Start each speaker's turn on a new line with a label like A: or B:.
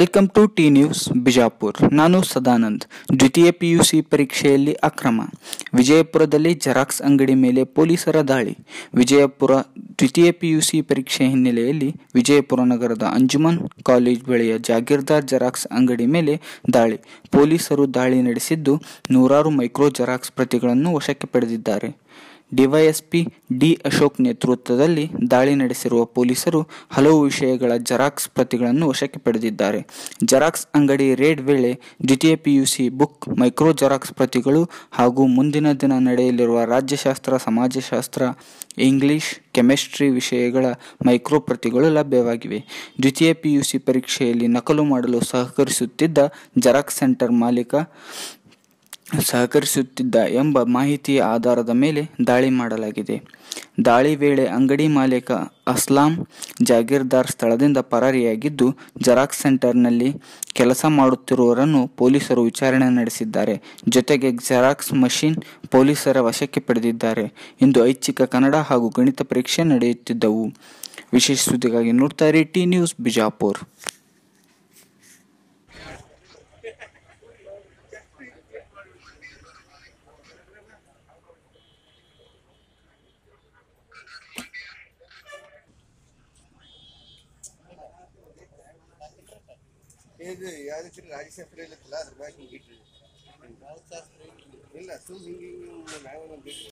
A: Welcome to T news Bijapur. ನಾನು ಸದಾನಂದ್. ದ್ವಿತೀಯ PUC ಪರೀಕ್ಷೆಯಲ್ಲಿ ಅಕ್ರಮ. ವಿಜಯಪುರದಲ್ಲಿ ಜೆರಾಕ್ಸ್ ಅಂಗಡಿ ಮೇಲೆ ಪೊಲೀಸರ ದಾಳಿ. ವಿಜಯಪುರ ದ್ವಿತೀಯ ಪಿಯುಸಿ ಪರೀಕ್ಷೆ ಹಿನ್ನೆಲೆಯಲ್ಲಿ ವಿಜಯಪುರ ನಗರದ ಅಂಜುಮನ್ ಕಾಲೇಜ್ ಬಳಿಯ ಜಾಗೀರ್ದಾರ್ ಜೆರಾಕ್ಸ್ ಅಂಗಡಿ ಮೇಲೆ ದಾಳಿ. ಪೊಲೀಸರು ದಾಳಿ ನಡೆಸಿದ್ದು, ನೂರಾರು ಮೈಕ್ರೋ ಜೆರಾಕ್ಸ್ ಪ್ರತಿಗಳನ್ನು ವಶಕ್ಕೆ ಪಡೆದಿದ್ದಾರೆ. ಡಿವೈಎಸ್ಪಿ ಡಿ ಅಶೋಕ್ ನೇತೃತ್ವದಲ್ಲಿ ದಾಳಿ ನಡೆಸಿರುವ ಪೊಲೀಸರು ಹಲವು ವಿಷಯಗಳ ಜೆರಾಕ್ಸ್ ಪ್ರತಿಗಳನ್ನು ವಶಕ್ಕೆ ಪಡೆದಿದ್ದಾರೆ. ಜೆರಾಕ್ಸ್ ಅಂಗಡಿ ರೇಡ್ ವೇಳೆ ದ್ವಿತೀಯ ಪಿಯುಸಿ ಬುಕ್, ಮೈಕ್ರೋ ಜೆರಾಕ್ಸ್ ಪ್ರತಿಗಳು ಹಾಗೂ ಮುಂದಿನ ದಿನ ನಡೆಯಲಿರುವ ರಾಜ್ಯಶಾಸ್ತ್ರ, ಸಮಾಜಶಾಸ್ತ್ರ, ಇಂಗ್ಲಿಷ್, ಕೆಮಿಸ್ಟ್ರಿ ವಿಷಯಗಳ ಮೈಕ್ರೋ ಪ್ರತಿಗಳು ಲಭ್ಯವಾಗಿವೆ. ದ್ವಿತೀಯ ಪಿಯುಸಿ ಪರೀಕ್ಷೆಯಲ್ಲಿ ನಕಲು ಮಾಡಲು ಸಹಕರಿಸುತ್ತಿದ್ದ ಜೆರಾಕ್ಸ್ ಸೆಂಟರ್ ಮಾಲೀಕ ಸಹಕರಿಸುತ್ತಿದ್ದ ಎಂಬ ಮಾಹಿತಿಯ ಆಧಾರದ ಮೇಲೆ ದಾಳಿ ಮಾಡಲಾಗಿದೆ. ದಾಳಿ ವೇಳೆ ಅಂಗಡಿ ಮಾಲೀಕ ಅಸ್ಲಾಂ ಜಾಗೀರ್ದಾರ್ ಸ್ಥಳದಿಂದ ಪರಾರಿಯಾಗಿದ್ದು, ಜೆರಾಕ್ಸ್ ಸೆಂಟರ್ನಲ್ಲಿ ಕೆಲಸ ಮಾಡುತ್ತಿರುವವರನ್ನು ಪೊಲೀಸರು ವಿಚಾರಣೆ ನಡೆಸಿದ್ದಾರೆ. ಜೊತೆಗೆ ಜೆರಾಕ್ಸ್ ಮಷಿನ್ ಪೊಲೀಸರ ವಶಕ್ಕೆ ಪಡೆದಿದ್ದಾರೆ. ಇಂದು ಐಚ್ಛಿಕ ಕನ್ನಡ ಹಾಗೂ ಗಣಿತ ಪರೀಕ್ಷೆ ನಡೆಯುತ್ತಿದ್ದವು. ವಿಶೇಷ ಸುದ್ದಿಗಾಗಿ ನೋಡ್ತಾ ಇರಿ ಟಿ ನ್ಯೂಸ್ ಬಿಜಾಪುರ್.
B: ಇದು ಯಾವ್ದು ರಾಜಶಾಸ್ತ್ರ ಇಲ್ಲತ್ತಲ್ಲ ಅದ್ರ ಮ್ಯಾಗ ಹಿಂಗೆ ಇಟ್ರಿ ಇಲ್ಲ ಸುಮ್ ಹಿಂಗೆ ಮ್ಯಾಗ ಬಿಟ್ಟು